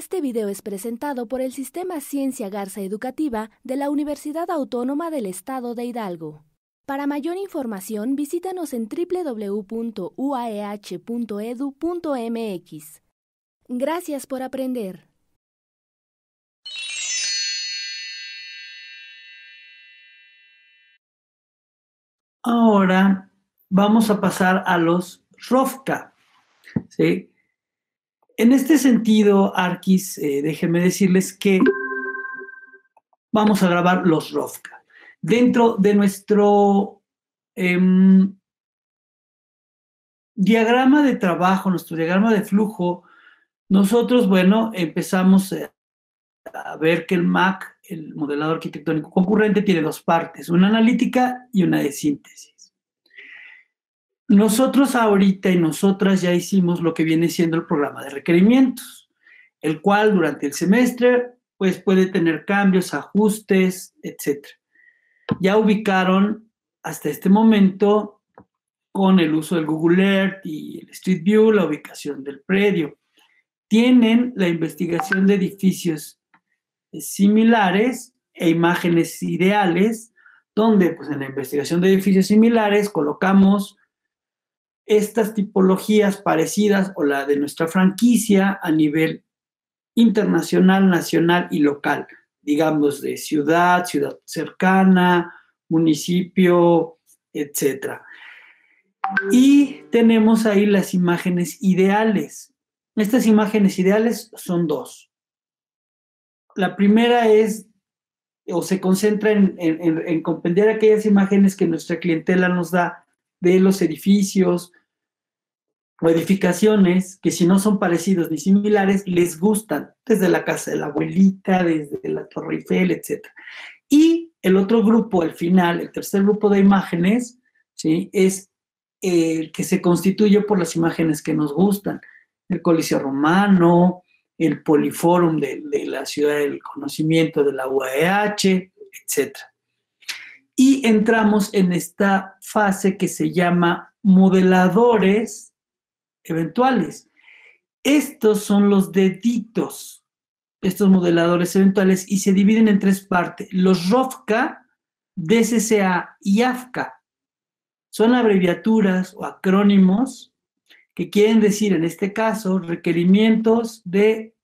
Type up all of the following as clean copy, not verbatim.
Este video es presentado por el Sistema Ciencia Garza Educativa de la Universidad Autónoma del Estado de Hidalgo. Para mayor información, visítanos en www.uaeh.edu.mx. Gracias por aprender. Ahora vamos a pasar a los ROFCA, ¿sí? En este sentido, Arquis, déjenme decirles que vamos a grabar los ROFCA. Dentro de nuestro diagrama de trabajo, nuestro diagrama de flujo, nosotros, bueno, empezamos a ver que el MAC, el modelado arquitectónico concurrente, tiene dos partes, una analítica y una de síntesis. Nosotros ahorita y nosotras ya hicimos lo que viene siendo el programa de requerimientos, el cual durante el semestre pues puede tener cambios, ajustes, etc. Ya ubicaron hasta este momento con el uso del Google Earth y el Street View la ubicación del predio. Tienen la investigación de edificios similares e imágenes ideales, donde pues en la investigación de edificios similares colocamos estas tipologías parecidas o la de nuestra franquicia a nivel internacional, nacional y local, digamos de ciudad, ciudad cercana, municipio, etc. Y tenemos ahí las imágenes ideales. Estas imágenes ideales son dos. La primera es, o se concentra en comprender aquellas imágenes que nuestra clientela nos da de los edificios o edificaciones que si no son parecidos ni similares, les gustan, desde la casa de la abuelita, desde la Torre Eiffel, etc. Y el otro grupo, al final, el tercer grupo de imágenes, ¿sí?, es el que se constituye por las imágenes que nos gustan, el Coliseo Romano, el Poliforum de la Ciudad del Conocimiento de la UAEH, etc. Y entramos en esta fase que se llama modeladores eventuales. Estos son los deditos, estos modeladores eventuales, y se dividen en tres partes: los ROFCA, DCCA y AFCA. Son abreviaturas o acrónimos que quieren decir, en este caso, requerimientos de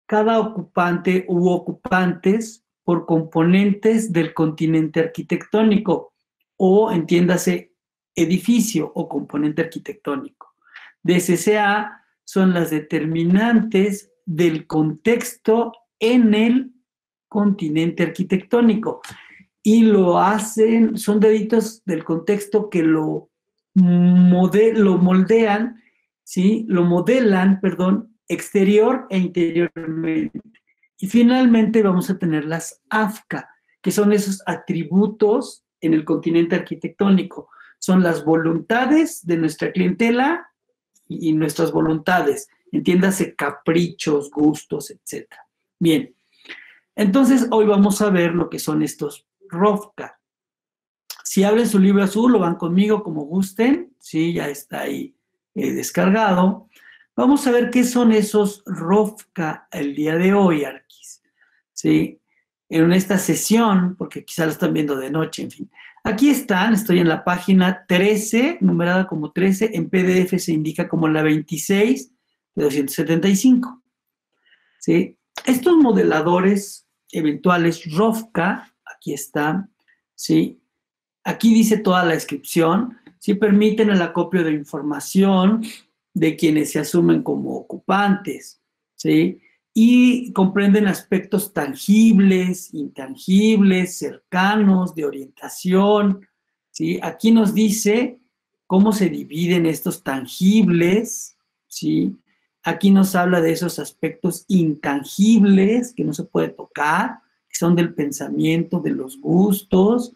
cada ocupante u ocupantes por componentes del continente arquitectónico, o entiéndase edificio o componente arquitectónico. DCCA son las determinantes del contexto en el continente arquitectónico, y lo hacen, son deditos del contexto que lo moldean, ¿sí?, lo modelan, perdón, exterior e interiormente. Y finalmente vamos a tener las AFCA, que son esos atributos en el continente arquitectónico. Son las voluntades de nuestra clientela y nuestras voluntades, entiéndase caprichos, gustos, etc. Bien, entonces hoy vamos a ver lo que son estos ROFCA. Si abren su libro azul, lo van conmigo como gusten, sí, ya está ahí descargado. Vamos a ver qué son esos ROFCA el día de hoy, Arquis, ¿sí? En esta sesión, porque quizá lo están viendo de noche, en fin. Aquí están, estoy en la página 13, numerada como 13, en PDF se indica como la 26 de 275, ¿sí? Estos modeladores eventuales ROFCA, aquí están, ¿sí? Aquí dice toda la descripción, ¿sí? Permiten el acopio de información de quienes se asumen como ocupantes, ¿sí? Y comprenden aspectos tangibles, intangibles, cercanos, de orientación, ¿sí? Aquí nos dice cómo se dividen estos tangibles, ¿sí? Aquí nos habla de esos aspectos intangibles que no se puede tocar, que son del pensamiento, de los gustos,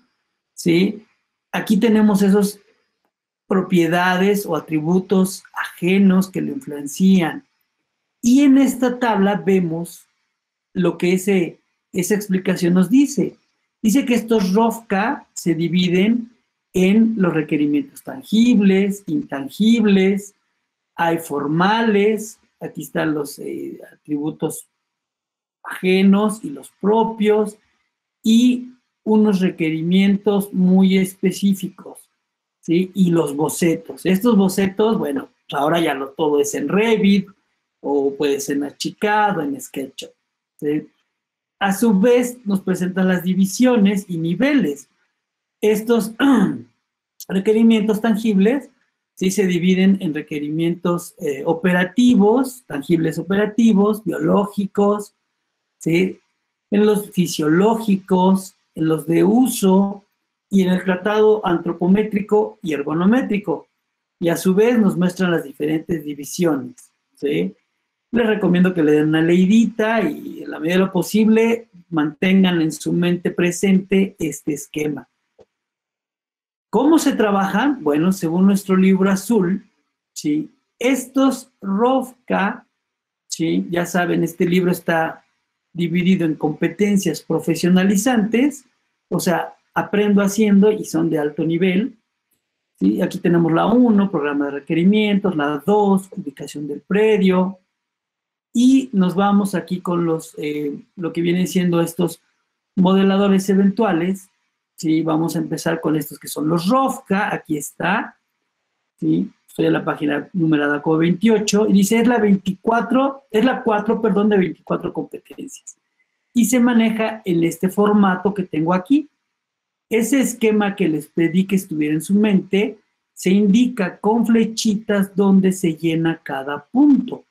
¿sí? Aquí tenemos esas propiedades o atributos ajenos que lo influencian. Y en esta tabla vemos lo que esa explicación nos dice. Dice que estos ROFCA se dividen en los requerimientos tangibles, intangibles, hay formales, aquí están los atributos ajenos y los propios, y unos requerimientos muy específicos, ¿sí? Y los bocetos. Estos bocetos, bueno, ahora ya todo es en Revit, o puede ser en Archicad o en SketchUp, ¿sí? A su vez, nos presentan las divisiones y niveles. Estos requerimientos tangibles, ¿sí? Se dividen en requerimientos operativos, tangibles operativos, biológicos, ¿sí? En los fisiológicos, en los de uso y en el tratado antropométrico y ergonométrico. Y a su vez nos muestran las diferentes divisiones, ¿sí? Les recomiendo que le den una leidita y en la medida de lo posible mantengan en su mente presente este esquema. ¿Cómo se trabajan? Bueno, según nuestro libro azul, ¿sí? Estos ROFCA, ¿sí? Ya saben, este libro está dividido en competencias profesionalizantes, o sea, aprendo haciendo y son de alto nivel, ¿sí? Aquí tenemos la 1, programa de requerimientos, la 2, ubicación del predio, y nos vamos aquí con lo que vienen siendo estos modeladores eventuales, ¿sí? Vamos a empezar con estos que son los ROFCA, aquí está, ¿sí? Estoy en la página numerada como 28, y dice, es la 4, perdón, de 24 competencias. Y se maneja en este formato que tengo aquí. Ese esquema que les pedí que estuviera en su mente, se indica con flechitas donde se llena cada punto.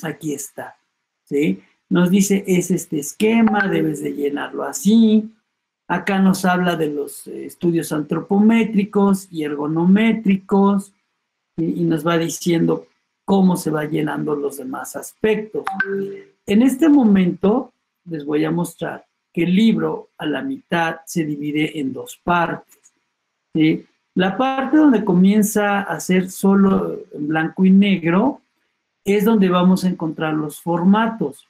Aquí está, ¿sí? Nos dice, es este esquema, debes de llenarlo así. Acá nos habla de los estudios antropométricos y ergonométricos, y nos va diciendo cómo se va llenando los demás aspectos. En este momento les voy a mostrar que el libro a la mitad se divide en dos partes, ¿sí? La parte donde comienza a ser solo en blanco y negro es donde vamos a encontrar los formatos.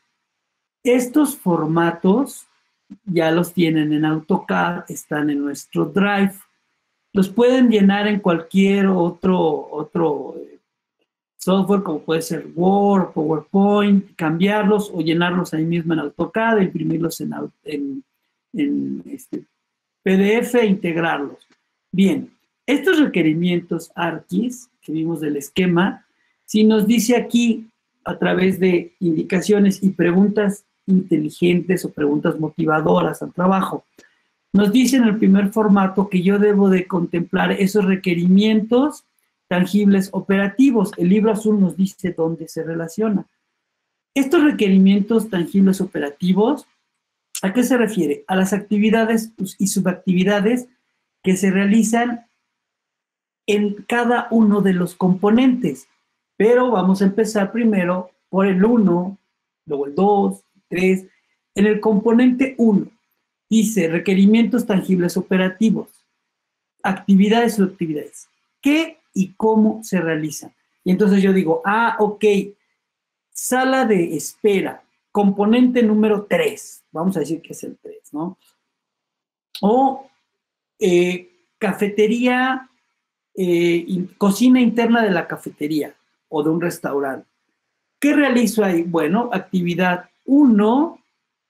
Estos formatos ya los tienen en AutoCAD, están en nuestro Drive. Los pueden llenar en cualquier otro software, como puede ser Word, PowerPoint, cambiarlos o llenarlos ahí mismo en AutoCAD, imprimirlos en PDF e integrarlos. Bien, estos requerimientos ARCIS que vimos del esquema, si nos dice aquí a través de indicaciones y preguntas inteligentes o preguntas motivadoras al trabajo, nos dice en el primer formato que yo debo de contemplar esos requerimientos tangibles operativos. El libro azul nos dice dónde se relaciona. Estos requerimientos tangibles operativos, ¿a qué se refiere? A las actividades y subactividades que se realizan en cada uno de los componentes. Pero vamos a empezar primero por el 1, luego el 2, 3. En el componente 1 dice requerimientos tangibles operativos, actividades y subactividades. ¿Qué y cómo se realizan? Y entonces yo digo, ok, sala de espera, componente número 3, vamos a decir que es el 3, ¿no? O cafetería, cocina interna de la cafetería o de un restaurante. ¿Qué realizo ahí? Bueno, actividad 1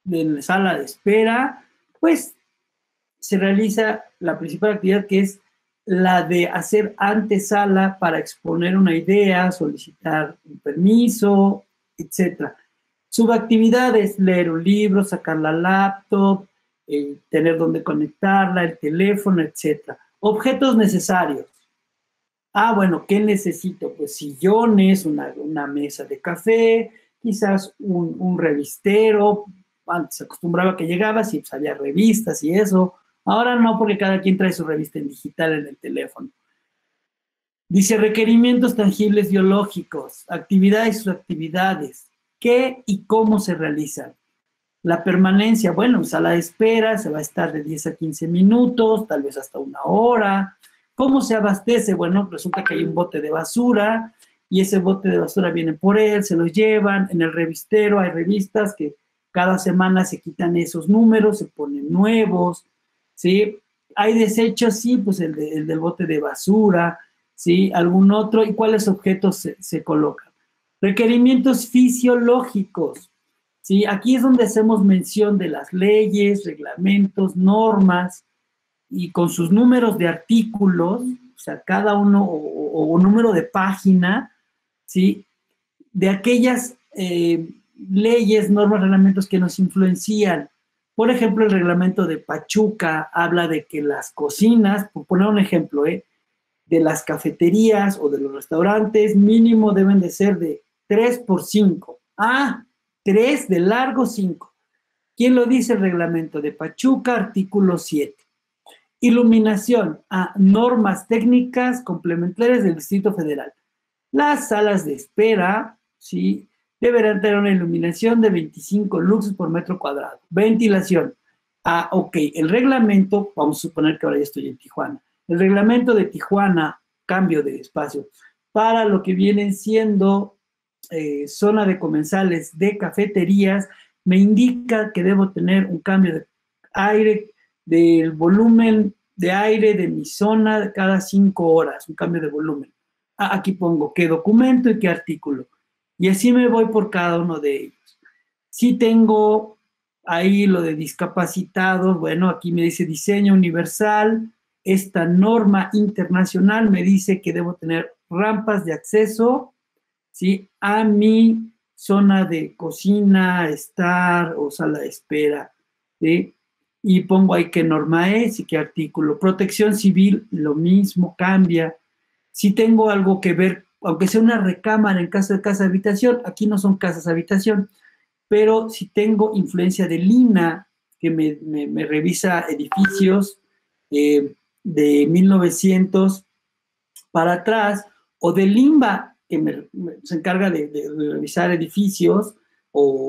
de la sala de espera, pues se realiza la principal actividad, que es la de hacer antesala para exponer una idea, solicitar un permiso, etc. Subactividades, leer un libro, sacar la laptop, tener donde conectarla, el teléfono, etc. Objetos necesarios. Bueno, ¿qué necesito? Pues sillones, una mesa de café, quizás un revistero. Antes se acostumbraba que llegabas y pues había revistas y eso. Ahora no, porque cada quien trae su revista en digital en el teléfono. Dice requerimientos tangibles biológicos, actividades y subactividades. ¿Qué y cómo se realizan? La permanencia, bueno, en sala de espera se va a estar de 10 a 15 minutos, tal vez hasta una hora. ¿Cómo se abastece? Bueno, resulta que hay un bote de basura y ese bote de basura viene por él, se los llevan. En el revistero hay revistas que cada semana se quitan esos números, se ponen nuevos, ¿sí? Hay desechos, sí, pues el del bote de basura, ¿sí? Algún otro, ¿y cuáles objetos se colocan? Requerimientos fisiológicos. ¿Sí? Aquí es donde hacemos mención de las leyes, reglamentos, normas, y con sus números de artículos, o sea, cada uno, o número de página, ¿sí? De aquellas leyes, normas, reglamentos que nos influencian. Por ejemplo, el reglamento de Pachuca habla de que las cocinas, por poner un ejemplo, de las cafeterías o de los restaurantes, mínimo deben de ser de 3x5. 3 de largo, 5. ¿Quién lo dice? El reglamento de Pachuca, artículo 7. Iluminación, normas técnicas complementarias del Distrito Federal. Las salas de espera, ¿sí? Deberán tener una iluminación de 25 luxes por metro cuadrado. Ventilación. Ok, el reglamento, vamos a suponer que ahora ya estoy en Tijuana. El reglamento de Tijuana, cambio de espacio, para lo que vienen siendo zona de comensales de cafeterías, me indica que debo tener un cambio de aire, del volumen de aire de mi zona cada 5 horas, un cambio de volumen. Aquí pongo qué documento y qué artículo. Y así me voy por cada uno de ellos. Si tengo ahí lo de discapacitados, bueno, aquí me dice diseño universal. Esta norma internacional me dice que debo tener rampas de acceso, ¿sí? A mi zona de cocina, estar o sala de espera, ¿sí? Y pongo ahí qué norma es y qué artículo. Protección civil, lo mismo, cambia. Si tengo algo que ver, aunque sea una recámara en caso de casa de habitación, aquí no son casas de habitación, pero si tengo influencia de Lina, que me revisa edificios de 1900 para atrás, o de Limba, que se encarga de revisar edificios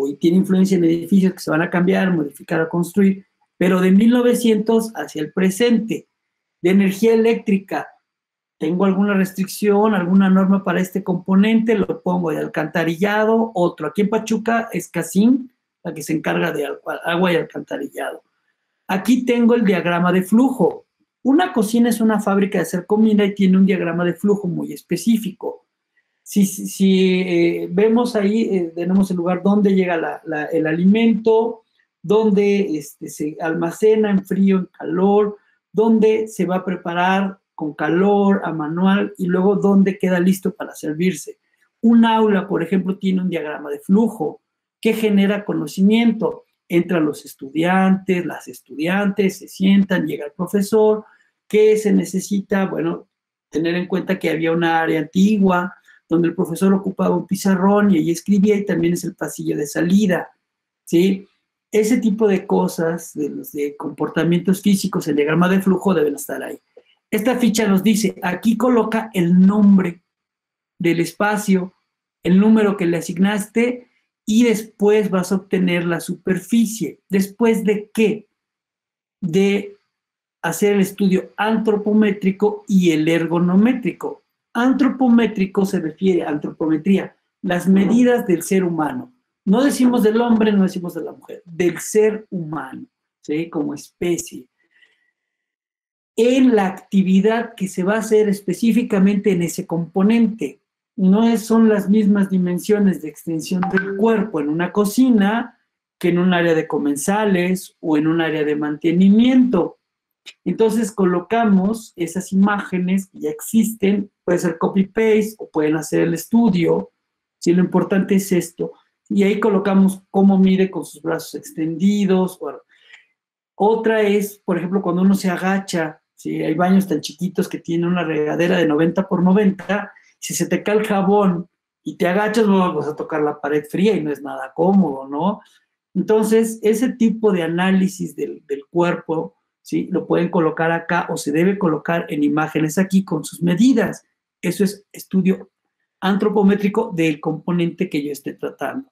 y tiene influencia en edificios que se van a cambiar, modificar o construir, pero de 1900 hacia el presente. De energía eléctrica, tengo alguna restricción, alguna norma para este componente, lo pongo. De alcantarillado, otro. Aquí en Pachuca es CACIM, la que se encarga de agua y alcantarillado. Aquí tengo el diagrama de flujo. Una cocina es una fábrica de hacer comida y tiene un diagrama de flujo muy específico. Si vemos ahí, tenemos el lugar donde llega el alimento, donde se almacena en frío, en calor, donde se va a preparar con calor, a manual, y luego donde queda listo para servirse. Un aula, por ejemplo, tiene un diagrama de flujo que genera conocimiento. Entran los estudiantes, las estudiantes, se sientan, llega el profesor. ¿Qué se necesita? Bueno, tener en cuenta que había una área antigua donde el profesor ocupaba un pizarrón y ahí escribía, y también es el pasillo de salida, ¿sí? Ese tipo de cosas, de comportamientos físicos, el diagrama de flujo deben estar ahí. Esta ficha nos dice, aquí coloca el nombre del espacio, el número que le asignaste, y después vas a obtener la superficie. ¿Después de qué? De hacer el estudio antropométrico y el ergonométrico. Antropométrico se refiere a antropometría, las medidas del ser humano. No decimos del hombre, no decimos de la mujer, del ser humano, ¿sí? Como especie. En la actividad que se va a hacer específicamente en ese componente. No son las mismas dimensiones de extensión del cuerpo en una cocina que en un área de comensales o en un área de mantenimiento. Entonces colocamos esas imágenes que ya existen, puede ser copy-paste o pueden hacer el estudio, si lo importante es esto, y ahí colocamos cómo mide con sus brazos extendidos. Bueno, otra es, por ejemplo, cuando uno se agacha, ¿sí? Hay baños tan chiquitos que tienen una regadera de 90 por 90, si se te cae el jabón y te agachas, bueno, vas a tocar la pared fría y no es nada cómodo, ¿no? Entonces, ese tipo de análisis del cuerpo, ¿sí? Lo pueden colocar acá o se debe colocar en imágenes aquí con sus medidas. Eso es estudio antropométrico del componente que yo esté tratando.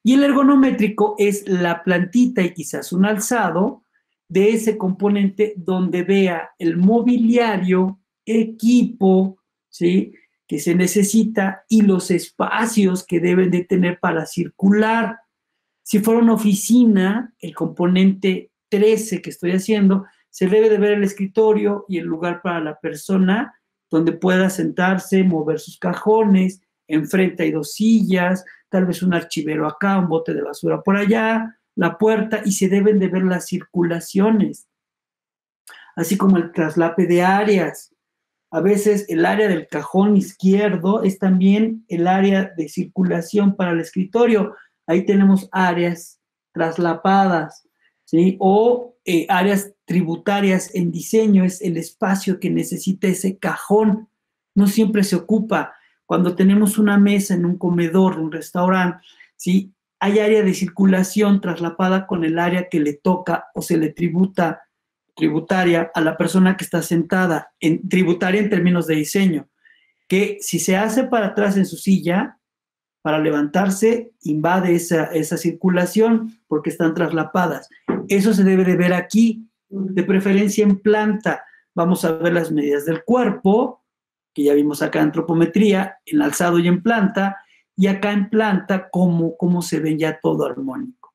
Y el ergonométrico es la plantita y quizás un alzado de ese componente donde vea el mobiliario, equipo, ¿sí? Que se necesita y los espacios que deben de tener para circular. Si fuera una oficina, el componente 13 que estoy haciendo, se debe de ver el escritorio y el lugar para la persona donde pueda sentarse, mover sus cajones, enfrente hay 2 sillas, tal vez un archivero acá, un bote de basura por allá, la puerta, y se deben de ver las circulaciones, así como el traslape de áreas. A veces el área del cajón izquierdo es también el área de circulación para el escritorio. Ahí tenemos áreas traslapadas, ¿sí? O áreas tributarias en diseño, es el espacio que necesita ese cajón. No siempre se ocupa. Cuando tenemos una mesa en un comedor de un restaurante, ¿sí? Hay área de circulación traslapada con el área que le toca o se le tributaria a la persona que está sentada, tributaria en términos de diseño, que si se hace para atrás en su silla, para levantarse, invade esa circulación porque están traslapadas. Eso se debe de ver aquí, de preferencia en planta. Vamos a ver las medidas del cuerpo, que ya vimos acá en antropometría, en alzado y en planta, y acá en planta cómo se ve ya todo armónico.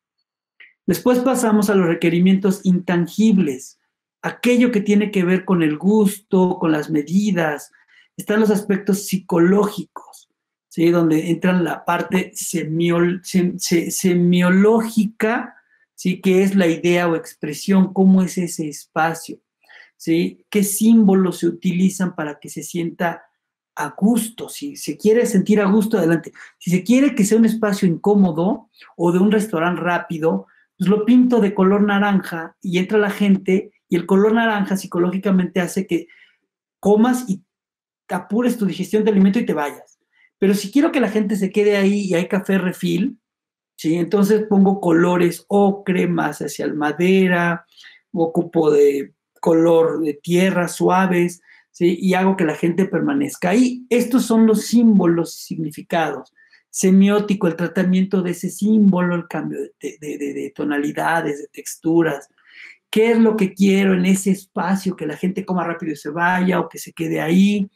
Después pasamos a los requerimientos intangibles, aquello que tiene que ver con el gusto, con las medidas. Están los aspectos psicológicos, ¿sí? Donde entran la parte semiológica, ¿sí? Que es la idea o expresión, cómo es ese espacio, ¿sí? ¿Qué símbolos se utilizan para que se sienta a gusto? Si se quiere sentir a gusto, adelante. Si se quiere que sea un espacio incómodo o de un restaurante rápido, pues lo pinto de color naranja y entra la gente, y el color naranja psicológicamente hace que comas y apures tu digestión de alimento y te vayas. Pero si quiero que la gente se quede ahí y hay café refill, ¿sí? Entonces pongo colores ocre, más hacia el madera, ocupo de color de tierra suaves, ¿sí? Y hago que la gente permanezca ahí. Estos son los símbolos y significados. Semiótico, el tratamiento de ese símbolo, el cambio de tonalidades, de texturas. ¿Qué es lo que quiero en ese espacio? Que la gente coma rápido y se vaya, o que se quede ahí.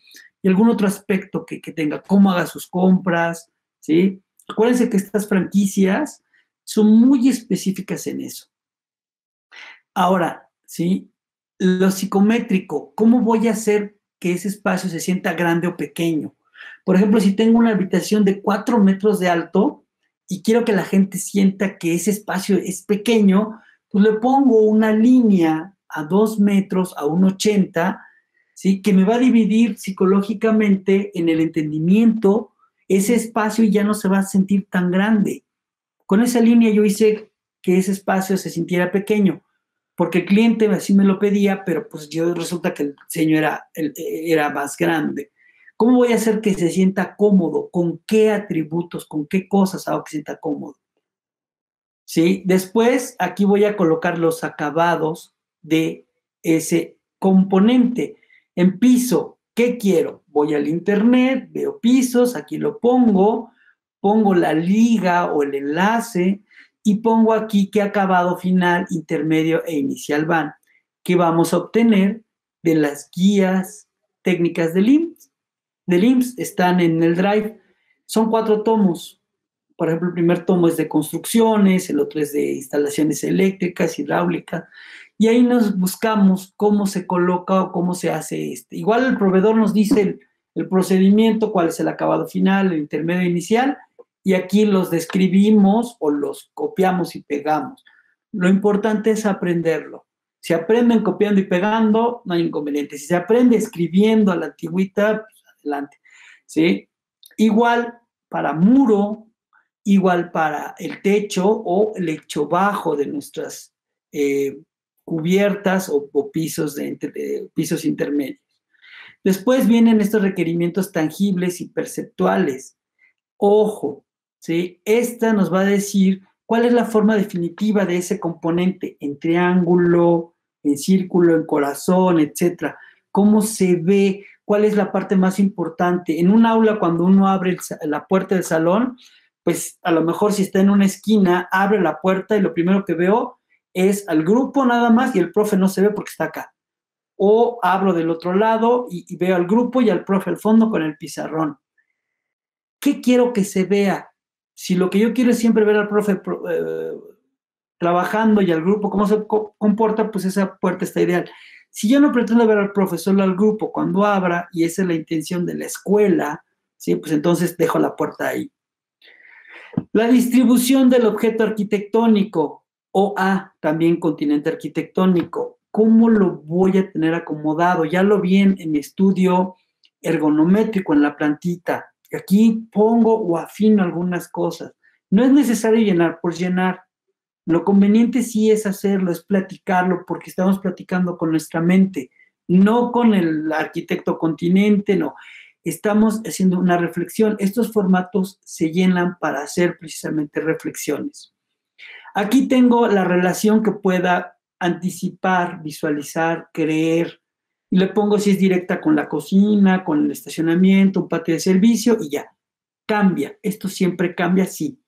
Y algún otro aspecto que tenga, cómo haga sus compras, ¿sí? Acuérdense que estas franquicias son muy específicas en eso. Ahora, ¿sí? Lo psicométrico, ¿cómo voy a hacer que ese espacio se sienta grande o pequeño? Por ejemplo, si tengo una habitación de 4 metros de alto y quiero que la gente sienta que ese espacio es pequeño, pues le pongo una línea a 2 metros, a 1,80, ¿sí? Que me va a dividir psicológicamente en el entendimiento ese espacio, y ya no se va a sentir tan grande. Con esa línea yo hice que ese espacio se sintiera pequeño, porque el cliente así me lo pedía, pero pues yo resulta que el diseño era más grande. ¿Cómo voy a hacer que se sienta cómodo? ¿Con qué atributos? ¿Con qué cosas hago que se sienta cómodo? ¿Sí? Después aquí voy a colocar los acabados de ese componente. En piso, ¿qué quiero? Voy al internet, veo pisos, aquí lo pongo la liga o el enlace y pongo aquí qué acabado final, intermedio e inicial van, que vamos a obtener de las guías técnicas del IMSS. Están en el Drive. Son 4 tomos. Por ejemplo, el primer tomo es de construcciones, el otro es de instalaciones eléctricas, hidráulicas, y ahí nos buscamos cómo se coloca o cómo se hace este. Igual el proveedor nos dice el procedimiento, cuál es el acabado final, el intermedio e inicial, y aquí los describimos o los copiamos y pegamos. Lo importante es aprenderlo. Si aprenden copiando y pegando, no hay inconveniente. Si se aprende escribiendo a la antigüita, pues adelante, ¿sí? Igual para muro, igual para el techo o el lecho bajo de nuestras cubiertas o pisos, pisos intermedios. Después vienen estos requerimientos tangibles y perceptuales. Ojo, ¿sí? Esta nos va a decir cuál es la forma definitiva de ese componente en triángulo, en círculo, en corazón, etcétera. ¿Cómo se ve? ¿Cuál es la parte más importante? En un aula, cuando uno abre la puerta del salón, pues a lo mejor si está en una esquina, abre la puerta y lo primero que veo es al grupo nada más y el profe no se ve porque está acá. O abro del otro lado y veo al grupo y al profe al fondo con el pizarrón. ¿Qué quiero que se vea? Si lo que yo quiero es siempre ver al profe trabajando y al grupo cómo se comporta, pues esa puerta está ideal. Si yo no pretendo ver al profe, solo al grupo, cuando abra, y esa es la intención de la escuela, ¿sí? Pues entonces dejo la puerta ahí. La distribución del objeto arquitectónico, OA, también continente arquitectónico. ¿Cómo lo voy a tener acomodado? Ya lo vi en mi estudio ergonométrico en la plantita. Aquí pongo o afino algunas cosas. No es necesario llenar por llenar. Lo conveniente sí es hacerlo, es platicarlo, porque estamos platicando con nuestra mente, no con el arquitecto continente, no. Estamos haciendo una reflexión. Estos formatos se llenan para hacer precisamente reflexiones. Aquí tengo la relación que pueda anticipar, visualizar, creer. Y le pongo si es directa con la cocina, con el estacionamiento, un patio de servicio y ya. Cambia. Esto siempre cambia, sí.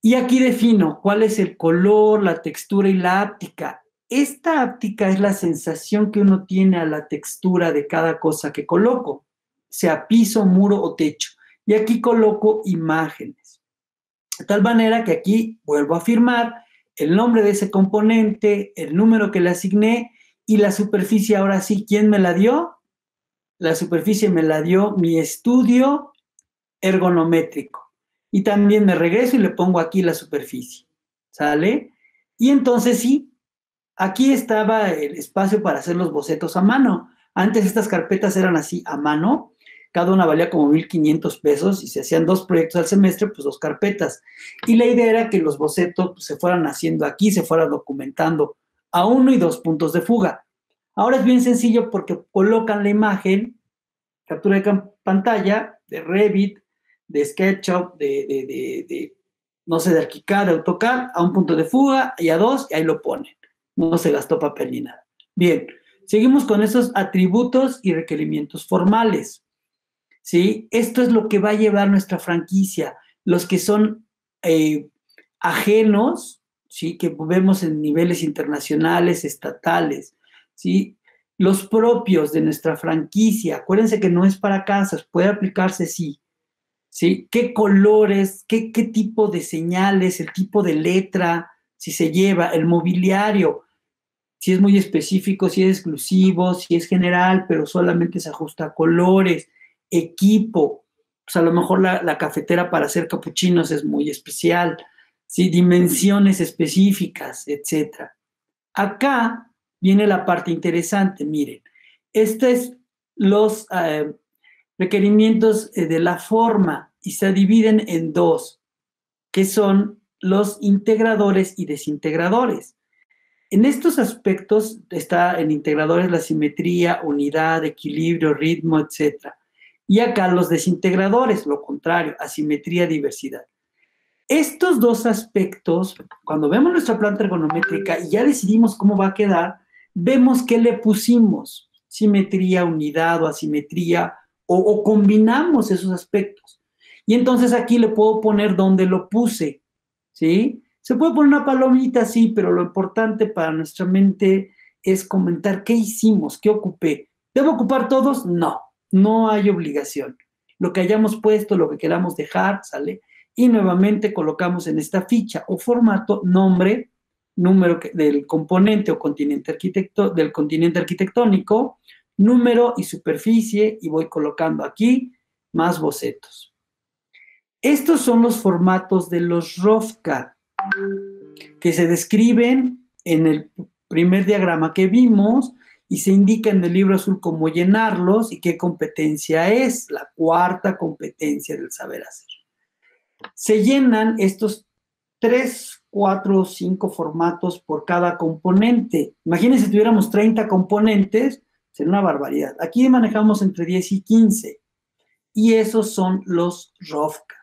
Y aquí defino cuál es el color, la textura y la áptica. Esta áptica es la sensación que uno tiene a la textura de cada cosa que coloco, sea piso, muro o techo. Y aquí coloco imágenes. De tal manera que aquí vuelvo a afirmar el nombre de ese componente, el número que le asigné y la superficie. Ahora sí, ¿quién me la dio? La superficie me la dio mi estudio ergonométrico. Y también me regreso y le pongo aquí la superficie, ¿sale? Y entonces sí, aquí estaba el espacio para hacer los bocetos a mano. Antes estas carpetas eran así a mano, cada una valía como 1,500 pesos y se hacían 2 proyectos al semestre, pues 2 carpetas. Y la idea era que los bocetos pues, se fueran haciendo aquí, se fueran documentando a 1 y 2 puntos de fuga. Ahora es bien sencillo porque colocan la imagen, captura de pantalla, de Revit, de SketchUp, no sé, de Archicad, de AutoCAD, a un punto de fuga y a 2, y ahí lo ponen. No se gastó papel ni nada. Bien, seguimos con esos atributos y requerimientos formales. ¿Sí? Esto es lo que va a llevar nuestra franquicia. Los que son ajenos, ¿sí? Que vemos en niveles internacionales, estatales, ¿sí? Los propios de nuestra franquicia. Acuérdense que no es para casas, puede aplicarse, sí. ¿Sí? ¿Qué colores, qué tipo de señales, el tipo de letra, si se lleva, el mobiliario, si es muy específico, si es exclusivo, si es general, pero solamente se ajusta a colores, equipo, pues a lo mejor la cafetera para hacer capuchinos es muy especial, ¿sí? Dimensiones específicas, etc. Acá viene la parte interesante, miren, estos es los requerimientos de la forma y se dividen en 2, que son los integradores y desintegradores. En estos aspectos está en integradores la simetría, unidad, equilibrio, ritmo, etc. Y acá los desintegradores, lo contrario, asimetría, diversidad. Estos 2 aspectos, cuando vemos nuestra planta ergonométrica y ya decidimos cómo va a quedar, vemos qué le pusimos, simetría, unidad o asimetría, o combinamos esos aspectos. Y entonces aquí le puedo poner donde lo puse, ¿sí? Se puede poner una palomita, sí, pero lo importante para nuestra mente es comentar qué hicimos, qué ocupé. ¿Debo ocupar todos? No, no hay obligación. Lo que hayamos puesto, lo que queramos dejar, ¿sale? Y nuevamente colocamos en esta ficha o formato nombre, número del componente o continente del continente arquitectónico, número y superficie, y voy colocando aquí más bocetos. Estos son los formatos de los ROFCAD que se describen en el primer diagrama que vimos y se indica en el libro azul cómo llenarlos y qué competencia es, la 4ª competencia del saber hacer. Se llenan estos 3, 4 o 5 formatos por cada componente. Imagínense si tuviéramos 30 componentes, sería una barbaridad. Aquí manejamos entre 10 y 15 y esos son los ROFCAD.